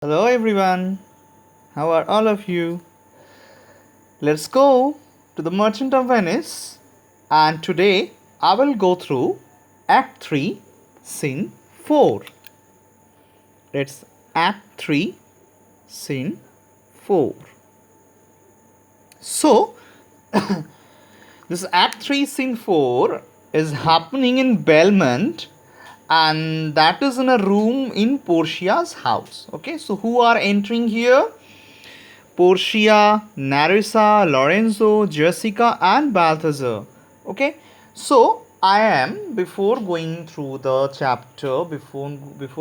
Hello everyone, how are all of you? Let's go to the Merchant of Venice, and today I will go through Act 3, Scene 4. It's Act 3, Scene 4. So, this Act 3, Scene 4 is happening in Belmont, and that is in a room in Portia's house. Okay, so who are entering here? Portia, Narissa, Lorenzo, Jessica, and Balthazar. Okay, so I am before going through the chapter, before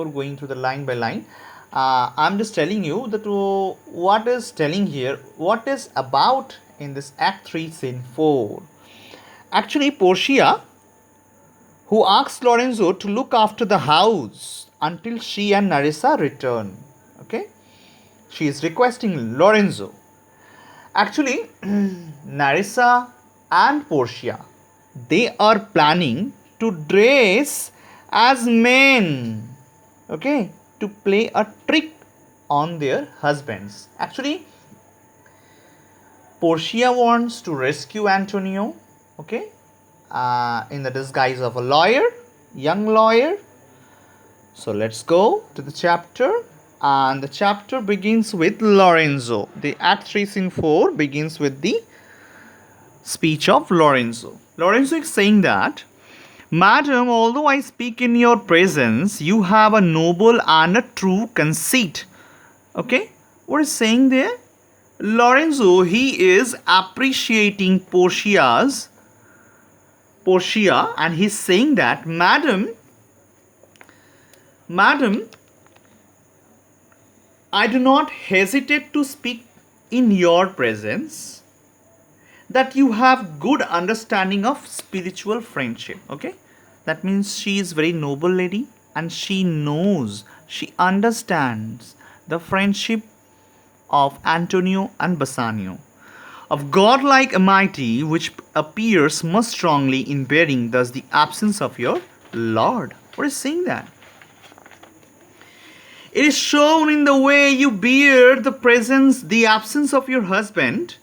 going through the line by line, I'm just telling you that what is telling here, what is about in this Act 3, Scene 4. Actually, Portia, who asks Lorenzo to look after the house until she and Narissa return. Okay, she is requesting Lorenzo. Actually, Narissa and Portia, they are planning to dress as men, okay, to play a trick on their husbands. Actually, Portia wants to rescue Antonio, okay, in the disguise of a lawyer, young lawyer. So let's go to the chapter, and the chapter begins with Lorenzo. The Act 3 Scene 4 begins with the speech of Lorenzo. Lorenzo is saying that, Madam, although I speak in your presence, you have a noble and a true conceit. Okay? What is saying there? Lorenzo, he is appreciating Portia, and he's saying that, Madam, I do not hesitate to speak in your presence that you have good understanding of spiritual friendship. Okay, that means she is very noble lady, and she understands the friendship of Antonio and Bassanio, of godlike amity, which appears most strongly in bearing thus the absence of your lord. What is saying that? It is shown in the way you bear the absence of your husband.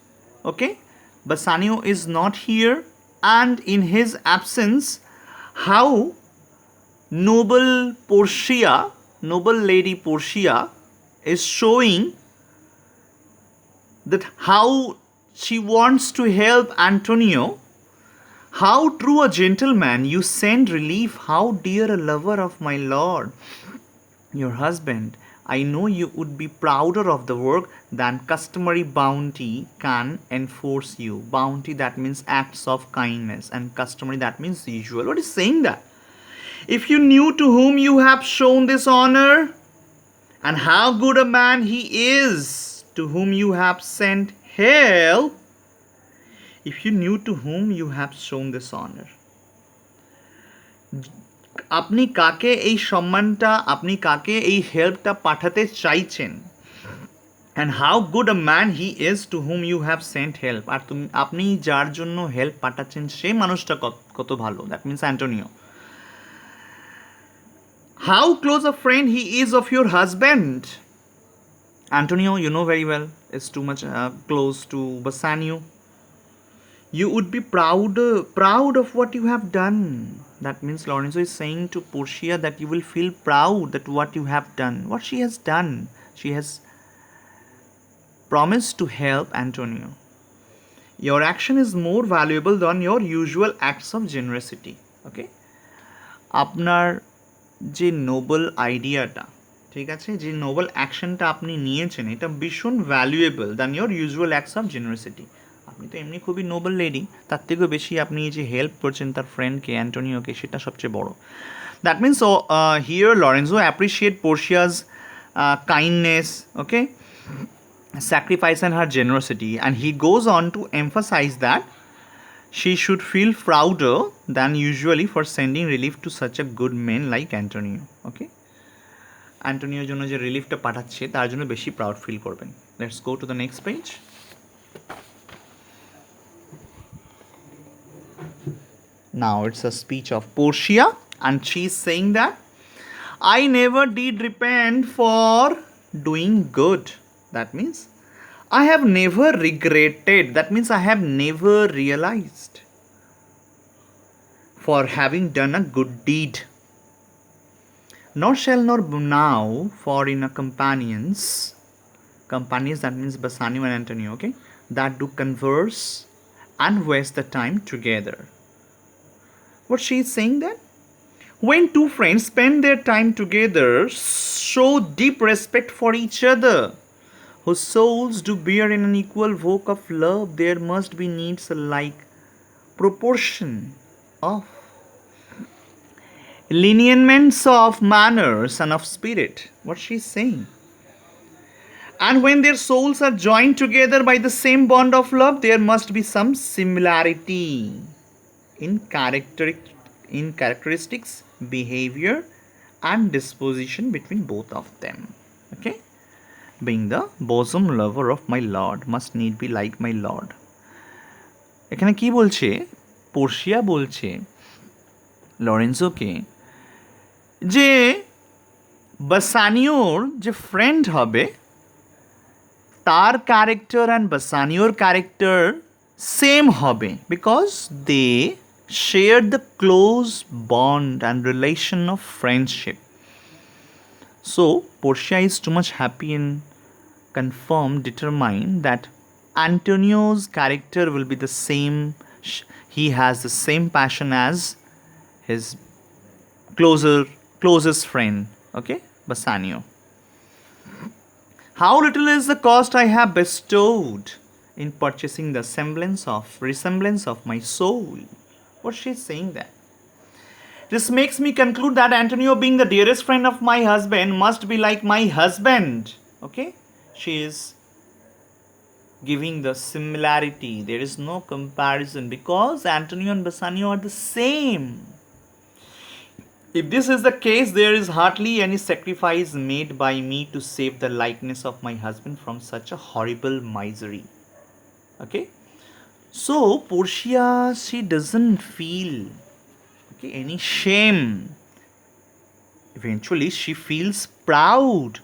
Okay? Bassanio is not here, and in his absence, how noble lady Portia, is showing that how she wants to help Antonio. How true a gentleman, you send relief, how dear a lover of my lord, your husband. I know you would be prouder of the work than customary bounty can enforce you. Bounty, that means acts of kindness, and customary, that means usual. What is saying that? If you knew to whom you have shown this honor, and how good a man he is, to whom you have sent help, if you knew to whom you have shown this honor, আপনি কাকে এই সম্মানটা, আপনি কাকে এই হেল্পটা পাঠাতে চাইছেন, and how good a man he is to whom you have sent help, আর আপনি যার জন্য হেল্প পাঠাচ্ছেন সেই মানুষটা কত ভালো, that means Antonio. How close a friend he is of your husband. Antonio, you know very well, is too much close to Bassanio. You would be proud of what you have done. That means Lorenzo is saying to Portia that you will feel proud that what you have done, what she has done. She has promised to help Antonio. Your action is more valuable than your usual acts of generosity. Okay, আপনার যে Nobel আইডিয়াটা, ঠিক আছে, যে Nobel অ্যাকশনটা আপনি নিয়েছেন, এটা ভীষণ valuable than your usual acts of generosity. আপনি তো এমনি খুবই নোবেল লেডি, তার থেকেও বেশি আপনি যে হেল্প করছেন তার ফ্রেন্ডকে, অ্যান্টোনিওকে, সেটা সবচেয়ে বড়। That means here Lorenzo appreciate Portia's kindness, okay, sacrifice and her generosity, and he goes on to emphasize that she should feel prouder than usually for sending relief to such a good man like Antonio. Okay, অ্যান্টোনিওর জন্য যে রিলিফটা পাঠাচ্ছে তার জন্য বেশি proud feel করবেন। Let's go to the next page. Now it's a speech of Portia, and she's saying that I never did repent for doing good. That means I have never regretted. That means I have never realized for having done a good deed. Nor shall nor now for in a companions. Companions, that means Bassanio and Antonio, okay? That do converse and waste the time together. What she is saying that? When two friends spend their time together, show deep respect for each other, whose souls do bear in an equal vogue of love, there must be needs alike proportion of lineaments of manners and of spirit. What she is saying. And when their souls are joined together by the same bond of love, there must be some similarity in characteristics, behavior, and disposition between both of them. Okay? Being the bosom lover of my Lord must need be like my Lord. এখানে কি বলছে? Portia বলছে লরেন্সোকে যে বাসানিওর যে friend হবে তার character and বাসানিওর character same হবে because they share the close bond and relation of friendship. So Portia is too much happy and confirmed, determined that Antonio's character will be the same. He has the same passion as his closest friend, okay, Bassanio. How little is the cost I have bestowed in purchasing the resemblance of my soul. What she is saying there? This makes me conclude that Antonio, being the dearest friend of my husband, must be like my husband. Okay? She is giving the similarity. There is no comparison because Antonio and Bassanio are the same. If this is the case, there is hardly any sacrifice made by me to save the likeness of my husband from such a horrible misery. Okay? So, Portia, she doesn't feel any shame. Eventually, she feels proud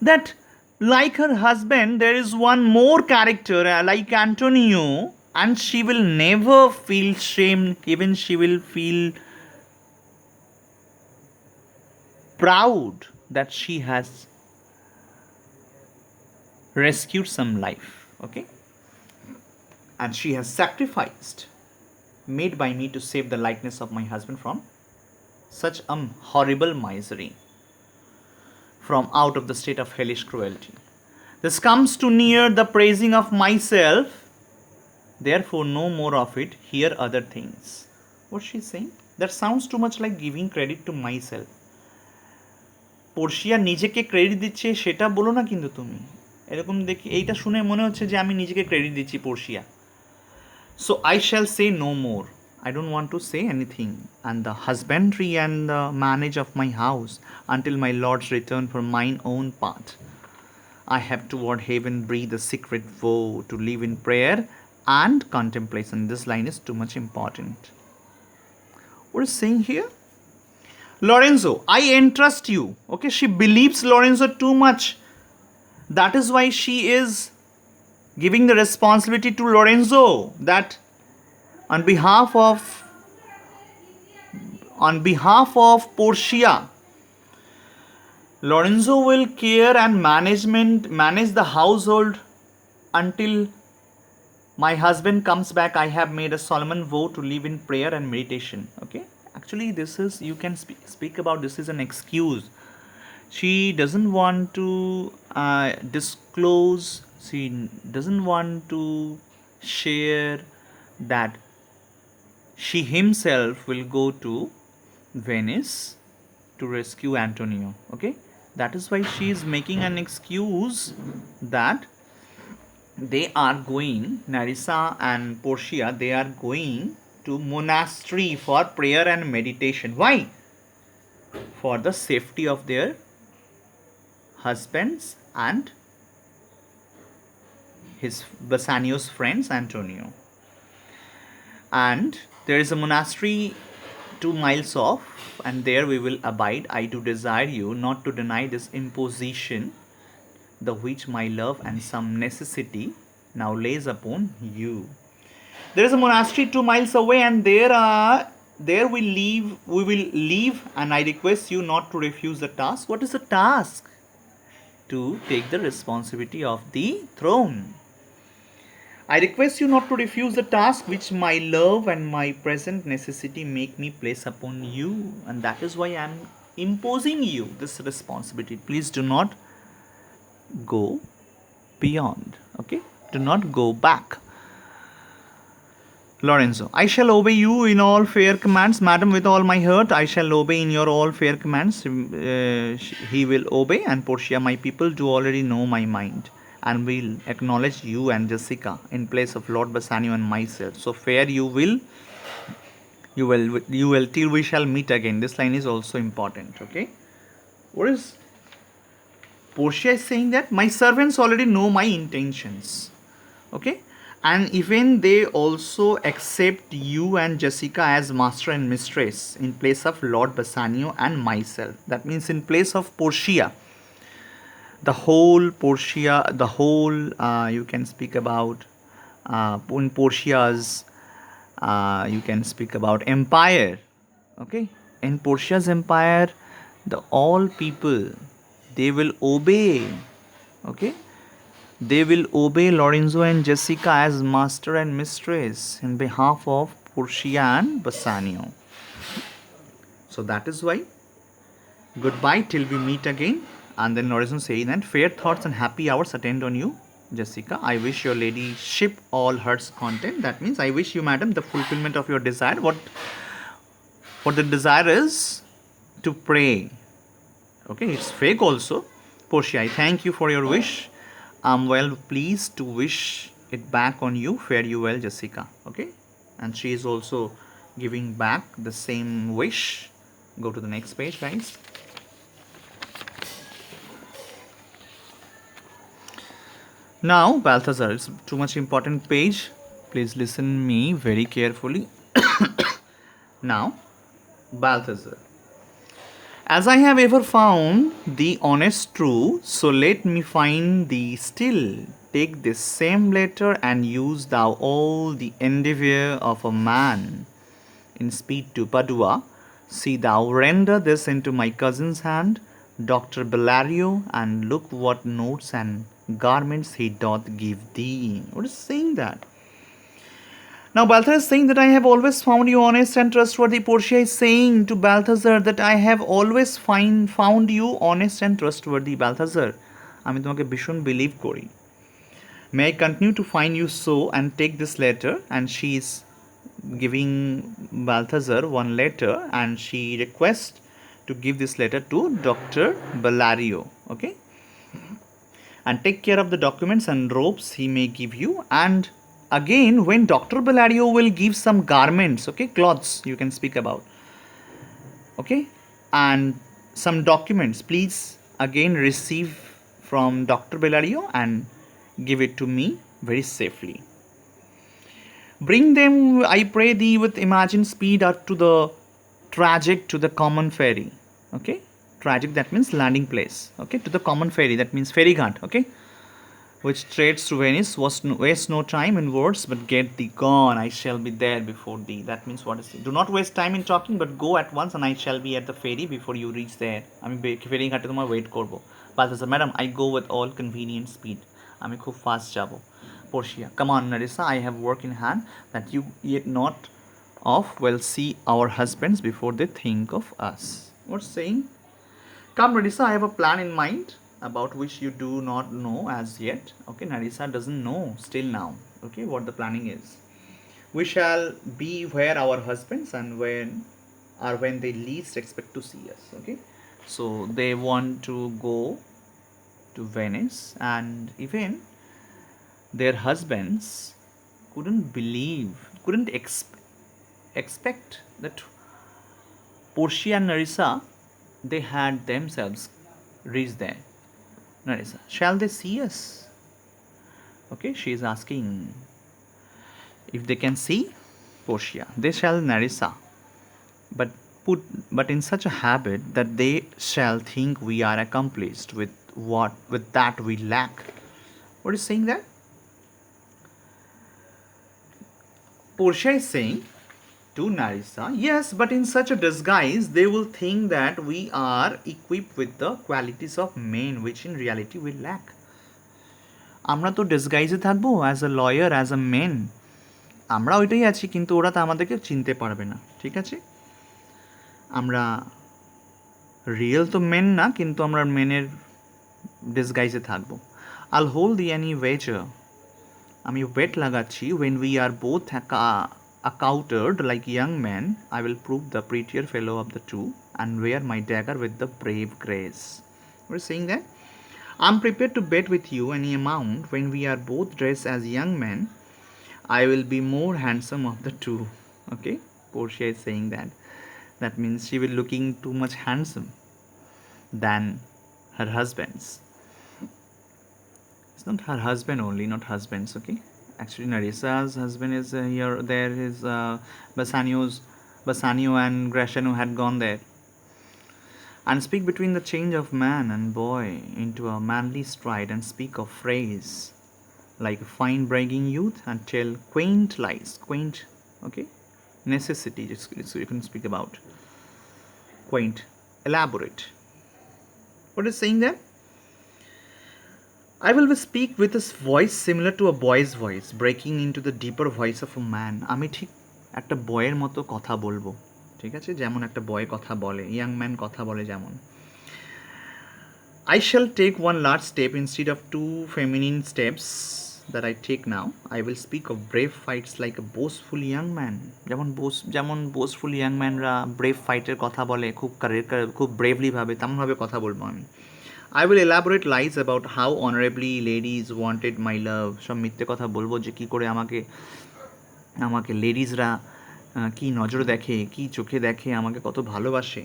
that like her husband, there is one more character like Antonio, and she will never feel shame. Even she will feel proud that she has rescued some life. Okay, and she has sacrificed made by me to save the likeness of my husband from such a horrible misery, from out of the state of hellish cruelty. This comes too near the praising of myself, therefore no more of it, hear other things. What she's saying? That sounds too much like giving credit to myself. Portia নিজেকে credit দিচ্ছে সেটা বলো না কিন্তু তুমি, এরকম দেখি এইটা শুনে মনে হচ্ছে যে আমি নিজেকে ক্রেডিট দিচ্ছি Portia. So I shall say no more. I don't want to say anything. And the husbandry and the manage of my house until my Lord's return for mine own part. I have toward heaven breathe a secret vow to live in prayer and contemplation. This line is too much important. What is saying here? Lorenzo, I entrust you. Okay, she believes Lorenzo too much. That is why she is giving the responsibility to Lorenzo that on behalf of Portia, Lorenzo will care and manage the household until my husband comes back. I have made a solemn vow to live in prayer and meditation. Okay, actually this is, you can speak about this is an excuse. She doesn't want to disclose. She doesn't want to share that she himself will go to Venice to rescue Antonio. Okay, that is why she is making an excuse that they are going, Nerissa and Portia, they are going to monastery for prayer and meditation. Why? For the safety of their husbands and his Bassanio's friends Antonio. And there is a monastery 2 miles off, and there we will abide. I do desire you not to deny this imposition the which my love and some necessity now lays upon you. There is a monastery 2 miles away, and there we will leave, and I request you not to refuse the task. What is the task? To take the responsibility of the throne. I request you not to refuse the task which my love and my present necessity make me place upon you, and that is why I am imposing you this responsibility. Please do not go beyond. Okay? Do not go back. Lorenzo, I shall obey you in all fair commands, madam, with all my heart. I shall obey in your all fair commands. He will obey, and Portia, my people do already know my mind, and will acknowledge you and Jessica in place of Lord Bassanio and myself. So fair you will till we shall meet again. This line is also important. Okay, what is Portia is saying? That my servants already know my intentions. Okay, and even they also accept you and Jessica as master and mistress in place of Lord Bassanio and myself. That means in place of Portia. The whole Portia, the whole you can speak about in Portia's you can speak about empire. Okay, in Portia's empire, the all people, they will obey. Okay, they will obey Lorenzo and Jessica as master and mistress in behalf of Portia and Bassanio. So that is why goodbye till we meet again. And then Lorenzo saying that fair thoughts and happy hours attend on you, Jessica. I wish your ladyship all heart's content. That means I wish you, madam, the fulfillment of your desire. What the desire is to pray. Okay, it's fake also. Portia, I thank you for your wish. I'm well pleased to wish it back on you. Fare you well, Jessica. Okay, and she is also giving back the same wish. Go to the next page, guys. Now, Balthazar, it's too much important page. Please listen me very carefully. Now, Balthazar. As I have ever found thee honest true, so let me find thee still. Take this same letter and use thou all the endeavour of a man in speed to Padua. See thou render this into my cousin's hand, Dr. Bellario, and look what notes and garments he doth give thee. What is saying that? Now Balthazar is saying that I have always found you honest and trustworthy. Portia is saying to Balthazar that I have always found you honest and trustworthy. Balthazar, আমি তোমাকে ভীষণ believe করি. May I continue to find you so, and take this letter. And she is giving Balthazar one letter, and she requests to give this letter to Dr. Bellario. Okay, and take care of the documents and robes he may give you. And again, when Dr. Bellario will give some garments, okay, clothes you can speak about, okay, and some documents, please again receive from Dr. Bellario and give it to me very safely. Bring them, I pray thee, with imagined speed up to the tragic, to the common ferry. Okay, tragic, that means landing place. Okay, to the common ferry, that means ferry ghat. Okay, which trades to Venice. Waste no time in words, but get thee gone. I shall be there before thee. That means what is it? Do not waste time in talking, but go at once, and I shall be at the ferry before you reach there. আমি ferry ঘাটে তোমার wait করব. Balthazar, madam, I go with all convenient speed. আমি খুব fast যাব. Portia, come on, Nerissa, I have work in hand that you yet not of will see our husbands before they think of us. What's saying? Come, Nerissa, I have a plan in mind about which you do not know as yet. Okay, Nerissa doesn't know still now. Okay, what the planning is. We shall be where our husbands and when they least expect to see us. Okay, so they want to go to Venice, and even their husbands couldn't expect that Portia and Nerissa, they had themselves reached there. Nerissa, shall they see us? Okay, she is asking if they can see Portia. They shall, Nerissa, but in such a habit that they shall think we are accomplished with with that we lack. What is saying that? Portia is saying to Narissa, yes, but in such a disguise, they will think that we are equipped with the qualities of men, which in reality we lack. আমরা তো ডিসগাইজে থাকবো as a lawyer, as a men, আমরা ওইটাই আছি, কিন্তু ওরা তো আমাদেরকে চিনতে পারবে না, ঠিক আছে? আমরা রিয়েল তো মেন না, কিন্তু আমরা মেনের ডিসগাইজে থাকবো। আল হোল্ড দি এনি ওয়েজার, আমি ওয়েট লাগাচ্ছি, when we are both accoutred like young men, I will prove the prettier fellow of the two and wear my dagger with the brave grace. We're saying that I'm prepared to bet with you any amount, when we are both dressed as young men, I will be more handsome of the two. Okay, Portia is saying that. That means she will looking too much handsome than her husbands. It's not her husband only, not husbands, okay? Actually, Narissa's husband is here, there is Bassanio and Gratiano had gone there. And speak between the change of man and boy into a manly stride, and speak of phrase like a fine bragging youth, and tell quaint lies, quaint, okay? Necessity, so you can speak about quaint, elaborate. What is saying there? I will speak with a voice similar to a boy's voice, breaking into the deeper voice of a man. আমি ঠিক একটা বয়ের মতো কথা বলবো, ঠিক আছে? যেমন একটা বয় কথা বলে, ইয়াং ম্যান কথা বলে যেমন। I shall take one large step instead of two feminine steps that I take now. I will speak of brave fights like a boastful young man. যেমন boastful young manরা brave ফাইটের কথা বলে, খুব bravely ভাবে, তেমনভাবে কথা বলবো আমি। I will elaborate lies about how honorably ladies wanted my love. সব মিথ্যে কথা বলবো যে কী করে আমাকে লেডিজরা কী নজর দেখে, কী চোখে দেখে, আমাকে কত ভালোবাসে,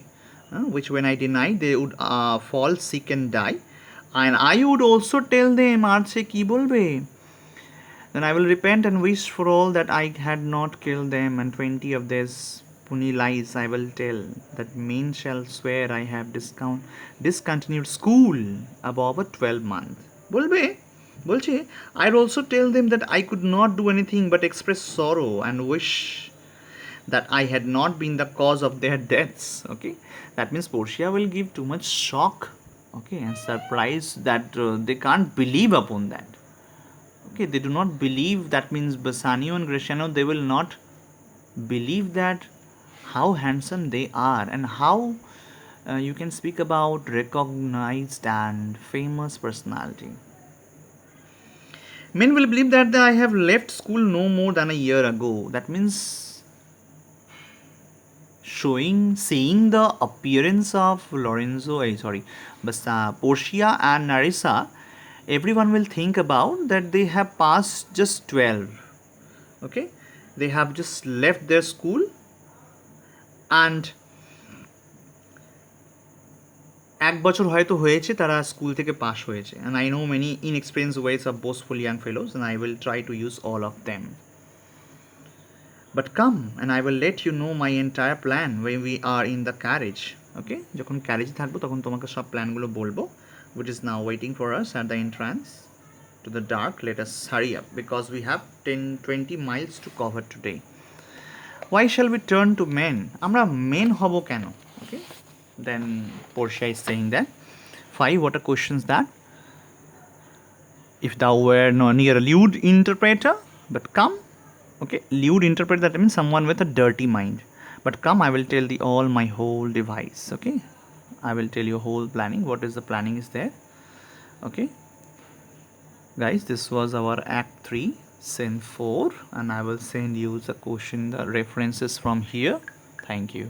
which when I denied they would fall sick and die. And I would also tell them, আর সে কী বলবে? Then I will repent and wish for all that I had not killed them, and 20 of these puny lies I will tell, that men shall swear I have discontinued school above a 12-month. বলছে I'd also tell them that I could not do anything but express sorrow and wish that I had not been the cause of their deaths. Okay, that means Portia will give too much shock, okay, and surprise, that they can't believe upon that. Okay, they do not believe. That means Bassanio and Gratiano, they will not believe that how handsome they are, and how you can speak about recognized and famous personality. Men will believe that I have left school no more than a year ago. That means seeing the appearance of Portia and Narissa, everyone will think about that they have passed just 12. Okay, they have just left their school, and এক বছর হয়তো হয়েছে তারা school থেকে pass হয়েছে। and I know many inexperienced ways of boastful young fellows, and I will try to use all of them. But come, and I will let you know my entire plan when we are in the carriage. Okay, যখন ক্যারেজে থাকবো তখন তোমাকে সব প্ল্যানগুলো বলবো, which is now waiting for us at the entrance to the dark. Let us hurry up, because we have 10-20 miles to cover today. Why shall we turn to men? আমরা men হব কেন? Okay, then Portia is saying that 5. What are questions that? If thou were no near a lewd interpreter, but come. Okay, lewd interpreter, that means someone with a dirty mind. But come, I will tell thee all my whole device. Okay, I will tell you whole planning. What is the planning is there? Okay, guys, this was our Act 3, Scene 4, and I will send you the question, the references from here. Thank you.